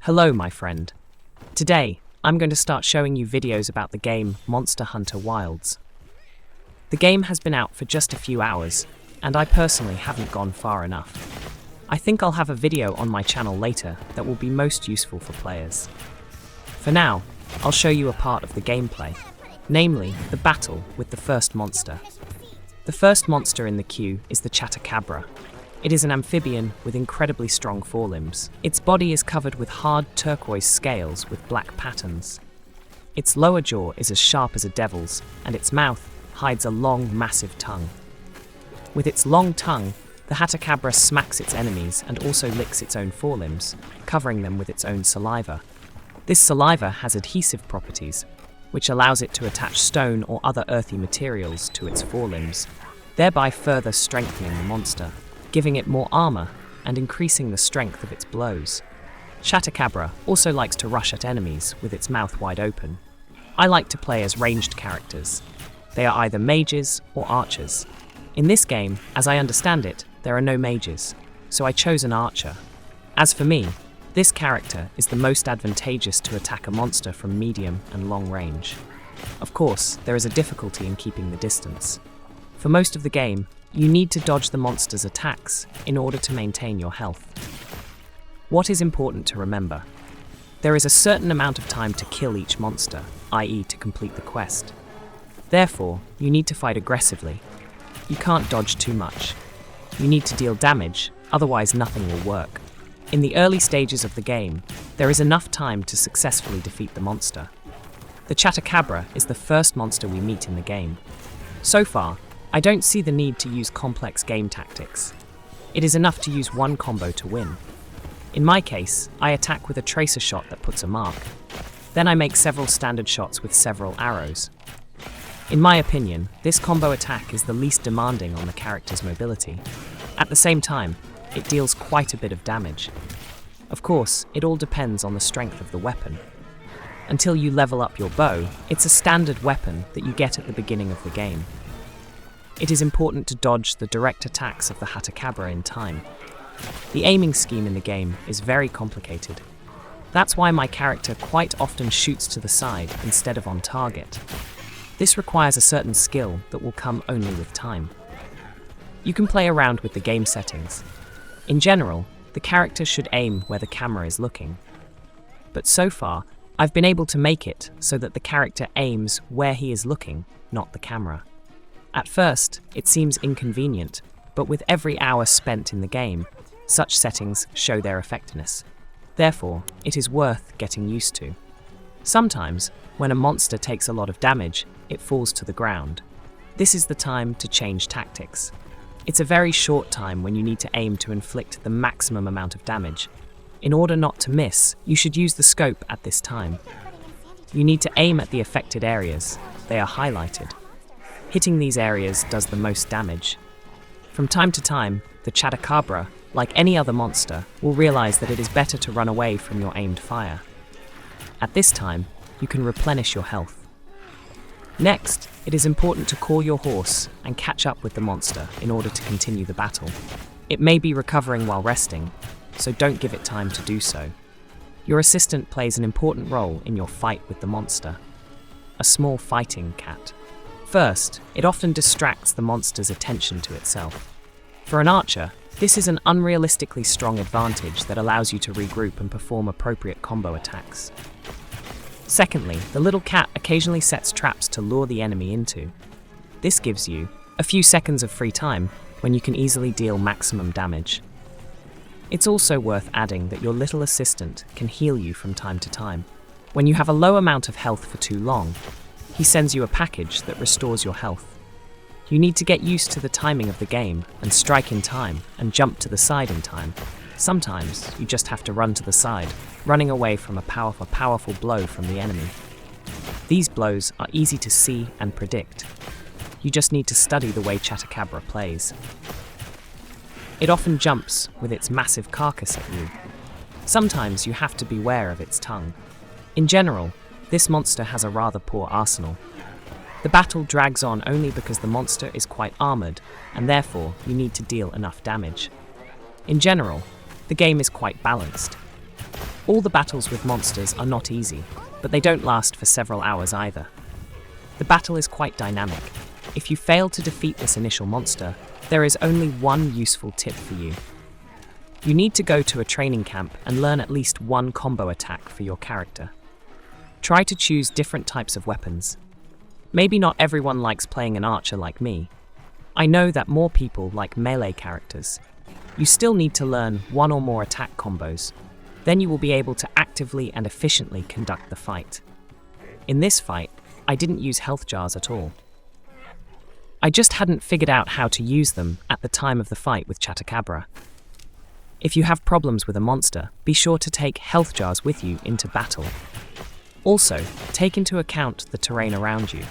Hello, my friend. Today, I'm going to start showing you videos about the game Monster Hunter Wilds. The game has been out for just a few hours, and I personally haven't gone far enough. I think I'll have a video on my channel later that will be most useful for players. For now, I'll show you a part of the gameplay, namely the battle with the first monster. The first monster in the queue is the Chatacabra. It is an amphibian with incredibly strong forelimbs. Its body is covered with hard turquoise scales with black patterns. Its lower jaw is as sharp as a devil's, and its mouth hides a long, massive tongue. With its long tongue, the Chatacabra smacks its enemies and also licks its own forelimbs, covering them with its own saliva. This saliva has adhesive properties, which allows it to attach stone or other earthy materials to its forelimbs, thereby further strengthening the monster, giving it more armor and increasing the strength of its blows. Chatacabra also likes to rush at enemies with its mouth wide open. I like to play as ranged characters. They are either mages or archers. In this game, as I understand it, there are no mages, so I chose an archer. As for me, this character is the most advantageous to attack a monster from medium and long range. Of course, there is a difficulty in keeping the distance. For most of the game, you need to dodge the monster's attacks in order to maintain your health. What is important to remember? There is a certain amount of time to kill each monster, i.e. to complete the quest. Therefore, you need to fight aggressively. You can't dodge too much. You need to deal damage, otherwise nothing will work. In the early stages of the game, there is enough time to successfully defeat the monster. The Chatacabra is the first monster we meet in the game. So far, I don't see the need to use complex game tactics. It is enough to use one combo to win. In my case, I attack with a tracer shot that puts a mark. Then I make several standard shots with several arrows. In my opinion, this combo attack is the least demanding on the character's mobility. At the same time, it deals quite a bit of damage. Of course, it all depends on the strength of the weapon. Until you level up your bow, it's a standard weapon that you get at the beginning of the game. It is important to dodge the direct attacks of the Chatacabra in time. The aiming scheme in the game is very complicated. That's why my character quite often shoots to the side instead of on target. This requires a certain skill that will come only with time. You can play around with the game settings. In general, the character should aim where the camera is looking. But so far, I've been able to make it so that the character aims where he is looking, not the camera. At first, it seems inconvenient, but with every hour spent in the game, such settings show their effectiveness. Therefore, it is worth getting used to. Sometimes, when a monster takes a lot of damage, it falls to the ground. This is the time to change tactics. It's a very short time when you need to aim to inflict the maximum amount of damage. In order not to miss, you should use the scope at this time. You need to aim at the affected areas. They are highlighted. Hitting these areas does the most damage. From time to time, the Chatacabra, like any other monster, will realize that it is better to run away from your aimed fire. At this time, you can replenish your health. Next, it is important to call your horse and catch up with the monster in order to continue the battle. It may be recovering while resting, so don't give it time to do so. Your assistant plays an important role in your fight with the monster. A small fighting cat. First, it often distracts the monster's attention to itself. For an archer, this is an unrealistically strong advantage that allows you to regroup and perform appropriate combo attacks. Secondly, the little cat occasionally sets traps to lure the enemy into. This gives you a few seconds of free time when you can easily deal maximum damage. It's also worth adding that your little assistant can heal you from time to time. When you have a low amount of health for too long, he sends you a package that restores your health. You need to get used to the timing of the game and strike in time and jump to the side in time. Sometimes you just have to run to the side, running away from a powerful blow from the enemy. These blows are easy to see and predict. You just need to study the way Chatacabra plays. It often jumps with its massive carcass at you. Sometimes you have to beware of its tongue. In general, this monster has a rather poor arsenal. The battle drags on only because the monster is quite armored, and therefore you need to deal enough damage. In general, the game is quite balanced. All the battles with monsters are not easy, but they don't last for several hours either. The battle is quite dynamic. If you fail to defeat this initial monster, there is only one useful tip for you. You need to go to a training camp and learn at least one combo attack for your character. Try to choose different types of weapons. Maybe not everyone likes playing an archer like me. I know that more people like melee characters. You still need to learn one or more attack combos. Then you will be able to actively and efficiently conduct the fight. In this fight, I didn't use health jars at all. I just hadn't figured out how to use them at the time of the fight with Chatacabra. If you have problems with a monster, be sure to take health jars with you into battle. Also, take into account the terrain around you.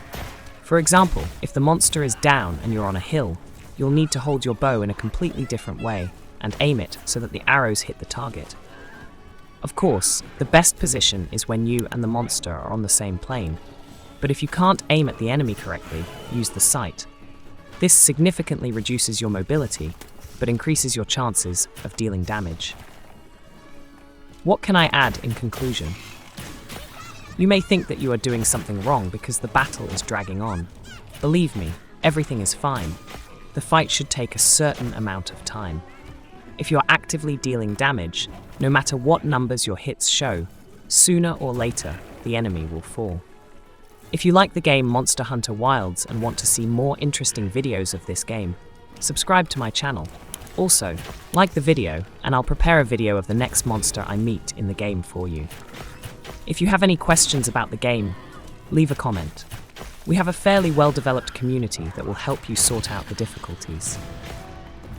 For example, if the monster is down and you're on a hill, you'll need to hold your bow in a completely different way and aim it so that the arrows hit the target. Of course, the best position is when you and the monster are on the same plane, but if you can't aim at the enemy correctly, use the sight. This significantly reduces your mobility, but increases your chances of dealing damage. What can I add in conclusion? You may think that you are doing something wrong because the battle is dragging on. Believe me, everything is fine. The fight should take a certain amount of time. If you're actively dealing damage, no matter what numbers your hits show, sooner or later, the enemy will fall. If you like the game Monster Hunter Wilds and want to see more interesting videos of this game, subscribe to my channel. Also, like the video, and I'll prepare a video of the next monster I meet in the game for you. If you have any questions about the game, leave a comment. We have a fairly well-developed community that will help you sort out the difficulties.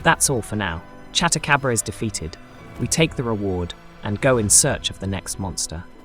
That's all for now. Chatacabra is defeated. We take the reward and go in search of the next monster.